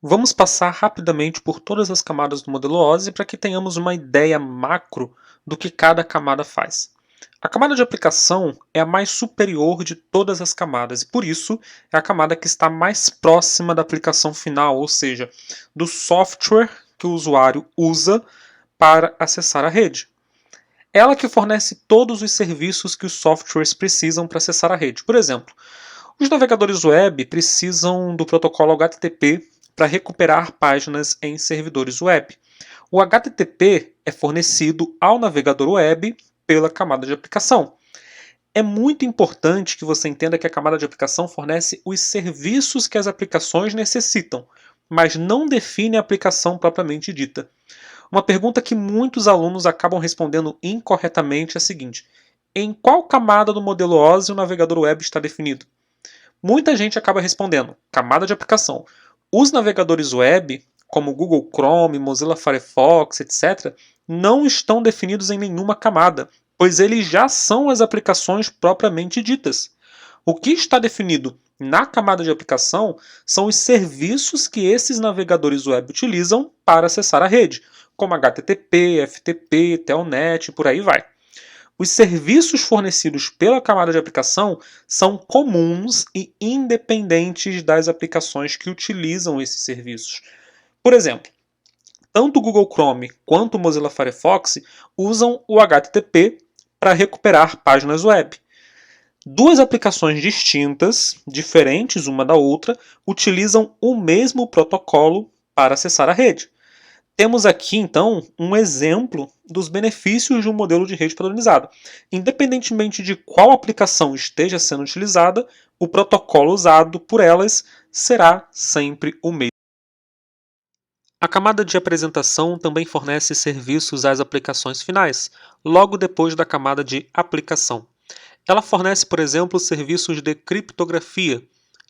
Vamos passar rapidamente por todas as camadas do modelo OSI para que tenhamos uma ideia macro do que cada camada faz. A camada de aplicação é a mais superior de todas as camadas e, por isso, é a camada que está mais próxima da aplicação final, ou seja, do software que o usuário usa para acessar a rede. Ela que fornece todos os serviços que os softwares precisam para acessar a rede. Por exemplo, os navegadores web precisam do protocolo HTTP para recuperar páginas em servidores web. O HTTP é fornecido ao navegador web pela camada de aplicação. É muito importante que você entenda que a camada de aplicação fornece os serviços que as aplicações necessitam, mas não define a aplicação propriamente dita. Uma pergunta que muitos alunos acabam respondendo incorretamente é a seguinte: em qual camada do modelo OSI o navegador web está definido? Muita gente acaba respondendo: camada de aplicação. Os navegadores web, como Google Chrome, Mozilla Firefox, etc., não estão definidos em nenhuma camada, pois eles já são as aplicações propriamente ditas. O que está definido na camada de aplicação são os serviços que esses navegadores web utilizam para acessar a rede, como HTTP, FTP, Telnet e por aí vai. Os serviços fornecidos pela camada de aplicação são comuns e independentes das aplicações que utilizam esses serviços. Por exemplo, tanto o Google Chrome quanto o Mozilla Firefox usam o HTTP para recuperar páginas web. Duas aplicações distintas, diferentes uma da outra, utilizam o mesmo protocolo para acessar a rede. Temos aqui, então, um exemplo dos benefícios de um modelo de rede padronizado. Independentemente de qual aplicação esteja sendo utilizada, o protocolo usado por elas será sempre o mesmo. A camada de apresentação também fornece serviços às aplicações finais, logo depois da camada de aplicação. Ela fornece, por exemplo, serviços de criptografia.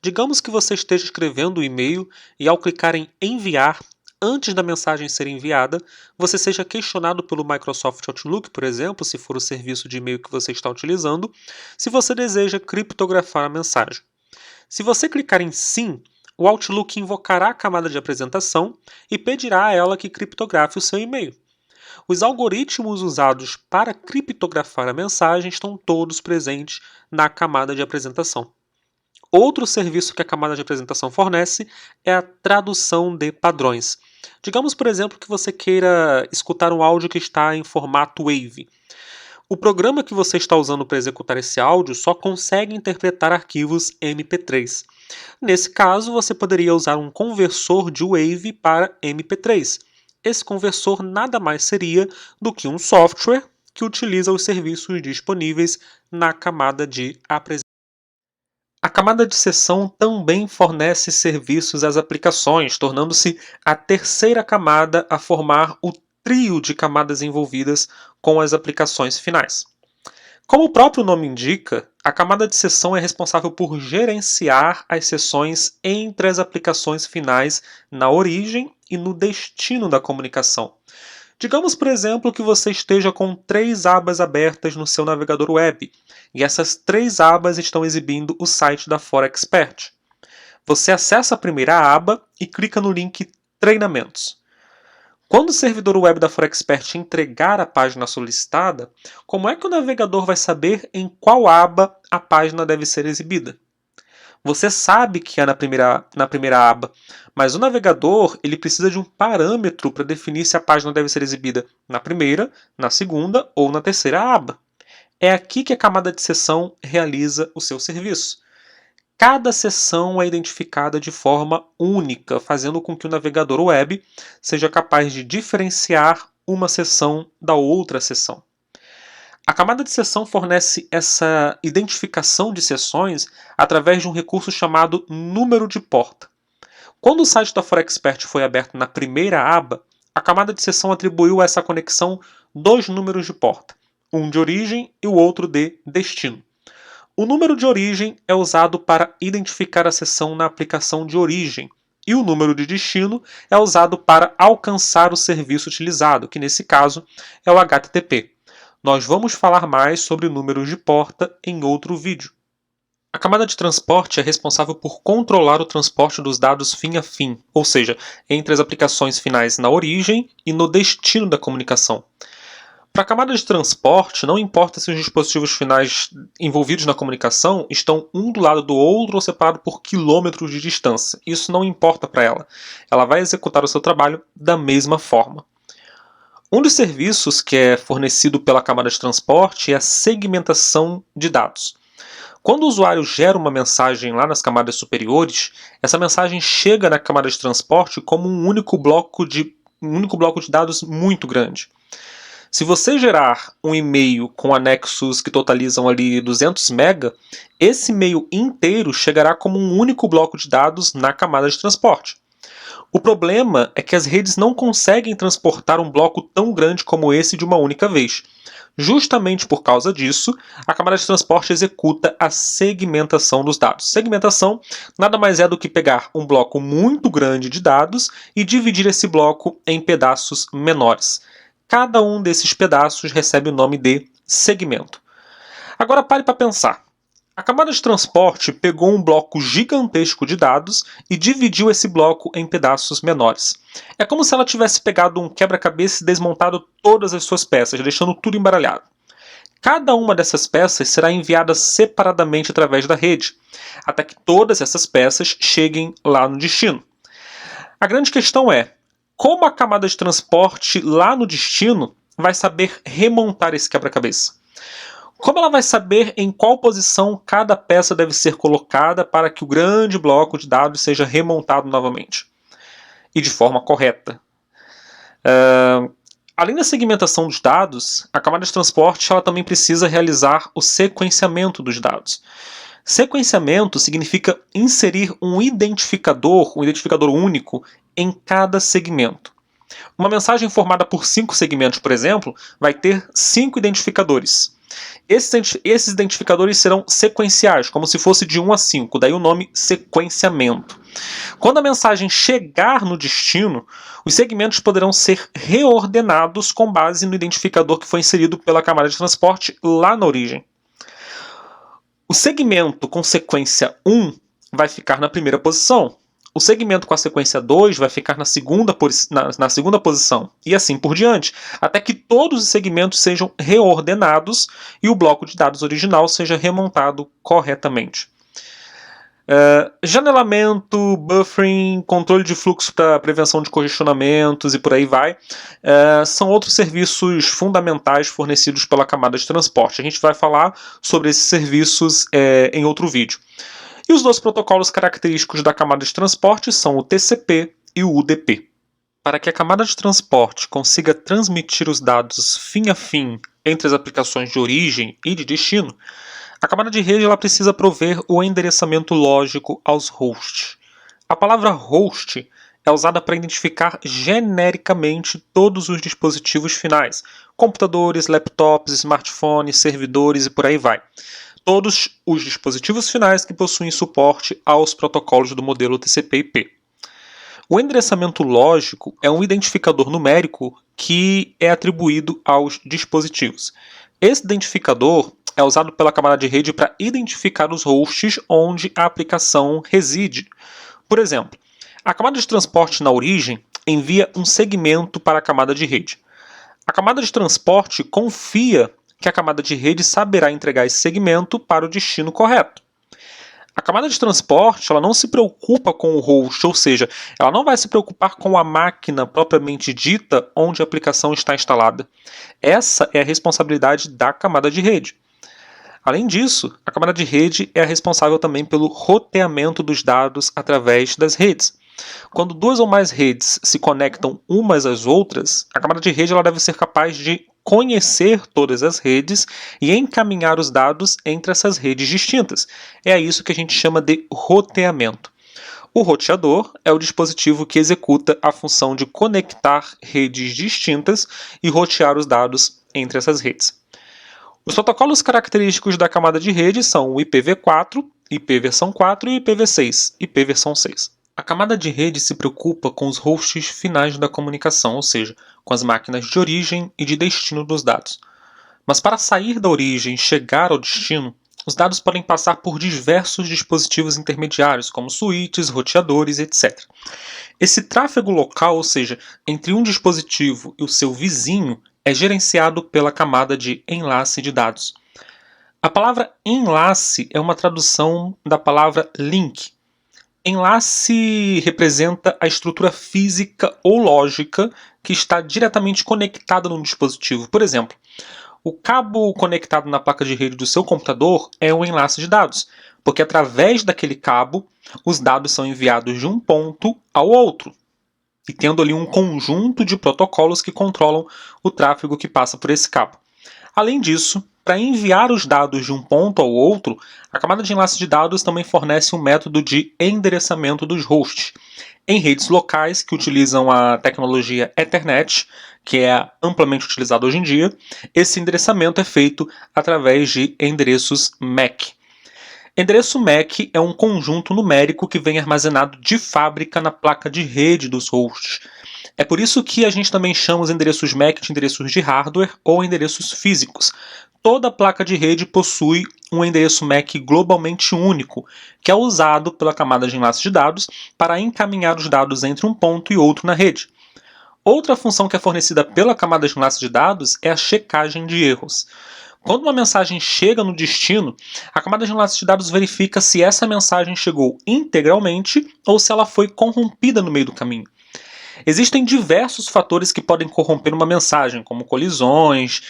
Digamos que você esteja escrevendo um e-mail e, ao clicar em enviar, antes da mensagem ser enviada, você seja questionado pelo Microsoft Outlook, por exemplo, se for o serviço de e-mail que você está utilizando, se você deseja criptografar a mensagem. Se você clicar em sim, o Outlook invocará a camada de apresentação e pedirá a ela que criptografe o seu e-mail. Os algoritmos usados para criptografar a mensagem estão todos presentes na camada de apresentação. Outro serviço que a camada de apresentação fornece é a tradução de padrões. Digamos, por exemplo, que você queira escutar um áudio que está em formato WAV. O programa que você está usando para executar esse áudio só consegue interpretar arquivos MP3. Nesse caso, você poderia usar um conversor de WAV para MP3. Esse conversor nada mais seria do que um software que utiliza os serviços disponíveis na camada de apresentação. A camada de seção também fornece serviços às aplicações, tornando-se a terceira camada a formar o trio de camadas envolvidas com as aplicações finais. Como o próprio nome indica, a camada de seção é responsável por gerenciar as seções entre as aplicações finais na origem e no destino da comunicação. Digamos, por exemplo, que você esteja com 3 abas abertas no seu navegador web, e essas 3 abas estão exibindo o site da Forexpert. Você acessa a primeira aba e clica no link Treinamentos. Quando o servidor web da Forexpert entregar a página solicitada, como é que o navegador vai saber em qual aba a página deve ser exibida? Você sabe que é na primeira aba, mas o navegador ele precisa de um parâmetro para definir se a página deve ser exibida na primeira, na segunda ou na terceira aba. É aqui que a camada de seção realiza o seu serviço. Cada seção é identificada de forma única, fazendo com que o navegador web seja capaz de diferenciar uma seção da outra seção. A camada de seção fornece essa identificação de seções através de um recurso chamado número de porta. Quando o site da Forexpert foi aberto na primeira aba, a camada de seção atribuiu a essa conexão 2 números de porta, um de origem e o outro de destino. O número de origem é usado para identificar a seção na aplicação de origem, e o número de destino é usado para alcançar o serviço utilizado, que nesse caso é o HTTP. Nós vamos falar mais sobre números de porta em outro vídeo. A camada de transporte é responsável por controlar o transporte dos dados fim a fim, ou seja, entre as aplicações finais na origem e no destino da comunicação. Para a camada de transporte, não importa se os dispositivos finais envolvidos na comunicação estão um do lado do outro ou separados por quilômetros de distância. Isso não importa para ela. Ela vai executar o seu trabalho da mesma forma. Um dos serviços que é fornecido pela camada de transporte é a segmentação de dados. Quando o usuário gera uma mensagem lá nas camadas superiores, essa mensagem chega na camada de transporte como um único bloco de dados muito grande. Se você gerar um e-mail com anexos que totalizam ali 200 MB, esse e-mail inteiro chegará como um único bloco de dados na camada de transporte. O problema é que as redes não conseguem transportar um bloco tão grande como esse de uma única vez. Justamente por causa disso, a camada de transporte executa a segmentação dos dados. Segmentação nada mais é do que pegar um bloco muito grande de dados e dividir esse bloco em pedaços menores. Cada um desses pedaços recebe o nome de segmento. Agora pare para pensar. A camada de transporte pegou um bloco gigantesco de dados e dividiu esse bloco em pedaços menores. É como se ela tivesse pegado um quebra-cabeça e desmontado todas as suas peças, deixando tudo embaralhado. Cada uma dessas peças será enviada separadamente através da rede, até que todas essas peças cheguem lá no destino. A grande questão é, como a camada de transporte lá no destino vai saber remontar esse quebra-cabeça? Como ela vai saber em qual posição cada peça deve ser colocada para que o grande bloco de dados seja remontado novamente? E de forma correta. Além da segmentação dos dados, a camada de transporte ela também precisa realizar o sequenciamento dos dados. Sequenciamento significa inserir um identificador único em cada segmento. Uma mensagem formada por 5 segmentos, por exemplo, vai ter 5 identificadores. Esses identificadores serão sequenciais, como se fosse de 1 a 5, daí o nome sequenciamento. Quando a mensagem chegar no destino, os segmentos poderão ser reordenados com base no identificador que foi inserido pela camada de transporte lá na origem. O segmento com sequência 1 vai ficar na primeira posição. O segmento com a sequência 2 vai ficar na segunda posição, e assim por diante, até que todos os segmentos sejam reordenados e o bloco de dados original seja remontado corretamente. Janelamento, buffering, controle de fluxo para prevenção de congestionamentos e por aí vai, são outros serviços fundamentais fornecidos pela camada de transporte. A gente vai falar sobre esses serviços em outro vídeo. E os dois protocolos característicos da camada de transporte são o TCP e o UDP. Para que a camada de transporte consiga transmitir os dados fim a fim entre as aplicações de origem e de destino, a camada de rede ela precisa prover o endereçamento lógico aos hosts. A palavra host é usada para identificar genericamente todos os dispositivos finais, computadores, laptops, smartphones, servidores e por aí vai. Todos os dispositivos finais que possuem suporte aos protocolos do modelo TCP/IP. O endereçamento lógico é um identificador numérico que é atribuído aos dispositivos. Esse identificador é usado pela camada de rede para identificar os hosts onde a aplicação reside. Por exemplo, a camada de transporte na origem envia um segmento para a camada de rede. A camada de transporte confia que a camada de rede saberá entregar esse segmento para o destino correto. A camada de transporte ela não se preocupa com o host, ou seja, ela não vai se preocupar com a máquina propriamente dita onde a aplicação está instalada. Essa é a responsabilidade da camada de rede. Além disso, a camada de rede é responsável também pelo roteamento dos dados através das redes. Quando duas ou mais redes se conectam umas às outras, a camada de rede ela deve ser capaz de conhecer todas as redes e encaminhar os dados entre essas redes distintas. É isso que a gente chama de roteamento. O roteador é o dispositivo que executa a função de conectar redes distintas e rotear os dados entre essas redes. Os protocolos característicos da camada de rede são o IPv4, IP versão 4 e IPv6, IP versão 6. A camada de rede se preocupa com os hosts finais da comunicação, ou seja, com as máquinas de origem e de destino dos dados. Mas para sair da origem e chegar ao destino, os dados podem passar por diversos dispositivos intermediários, como switches, roteadores, etc. Esse tráfego local, ou seja, entre um dispositivo e o seu vizinho, é gerenciado pela camada de enlace de dados. A palavra enlace é uma tradução da palavra link. Enlace representa a estrutura física ou lógica que está diretamente conectada no dispositivo. Por exemplo, o cabo conectado na placa de rede do seu computador é um enlace de dados, porque através daquele cabo, os dados são enviados de um ponto ao outro, e tendo ali um conjunto de protocolos que controlam o tráfego que passa por esse cabo. Além disso, para enviar os dados de um ponto ao outro, a camada de enlace de dados também fornece um método de endereçamento dos hosts. Em redes locais que utilizam a tecnologia Ethernet, que é amplamente utilizada hoje em dia, esse endereçamento é feito através de endereços MAC. Endereço MAC é um conjunto numérico que vem armazenado de fábrica na placa de rede dos hosts. É por isso que a gente também chama os endereços MAC de endereços de hardware ou endereços físicos. Toda placa de rede possui um endereço MAC globalmente único, que é usado pela camada de enlace de dados para encaminhar os dados entre um ponto e outro na rede. Outra função que é fornecida pela camada de enlace de dados é a checagem de erros. Quando uma mensagem chega no destino, a camada de enlace de dados verifica se essa mensagem chegou integralmente ou se ela foi corrompida no meio do caminho. Existem diversos fatores que podem corromper uma mensagem, como colisões,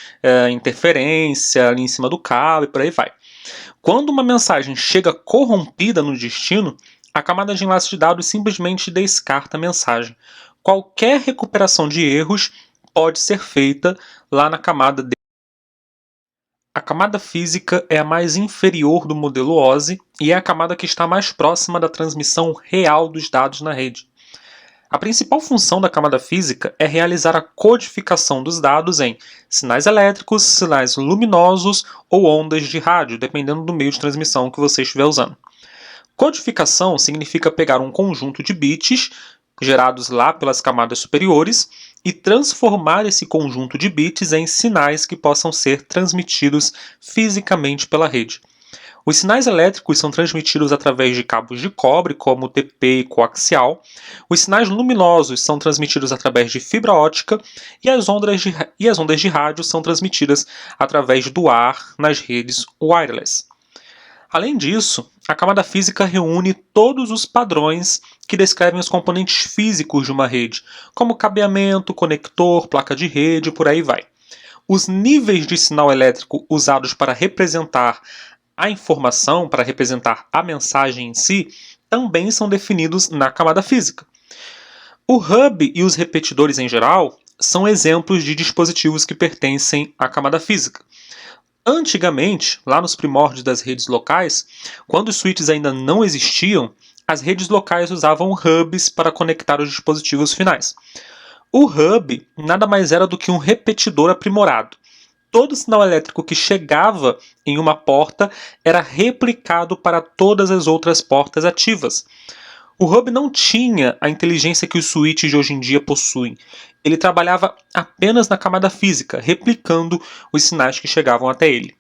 interferência ali em cima do cabo e por aí vai. Quando uma mensagem chega corrompida no destino, a camada de enlace de dados simplesmente descarta a mensagem. Qualquer recuperação de erros pode ser feita lá na camada. A camada física é a mais inferior do modelo OSI e é a camada que está mais próxima da transmissão real dos dados na rede. A principal função da camada física é realizar a codificação dos dados em sinais elétricos, sinais luminosos ou ondas de rádio, dependendo do meio de transmissão que você estiver usando. Codificação significa pegar um conjunto de bits gerados lá pelas camadas superiores e transformar esse conjunto de bits em sinais que possam ser transmitidos fisicamente pela rede. Os sinais elétricos são transmitidos através de cabos de cobre, como TP e coaxial. Os sinais luminosos são transmitidos através de fibra ótica e as ondas de rádio são transmitidas através do ar nas redes wireless. Além disso, a camada física reúne todos os padrões que descrevem os componentes físicos de uma rede, como cabeamento, conector, placa de rede e por aí vai. Os níveis de sinal elétrico usados para representar a informação, para representar a mensagem em si, também são definidos na camada física. O hub e os repetidores em geral são exemplos de dispositivos que pertencem à camada física. Antigamente, lá nos primórdios das redes locais, quando os switches ainda não existiam, as redes locais usavam hubs para conectar os dispositivos finais. O hub nada mais era do que um repetidor aprimorado. Todo sinal elétrico que chegava em uma porta era replicado para todas as outras portas ativas. O hub não tinha a inteligência que os switches de hoje em dia possuem. Ele trabalhava apenas na camada física, replicando os sinais que chegavam até ele.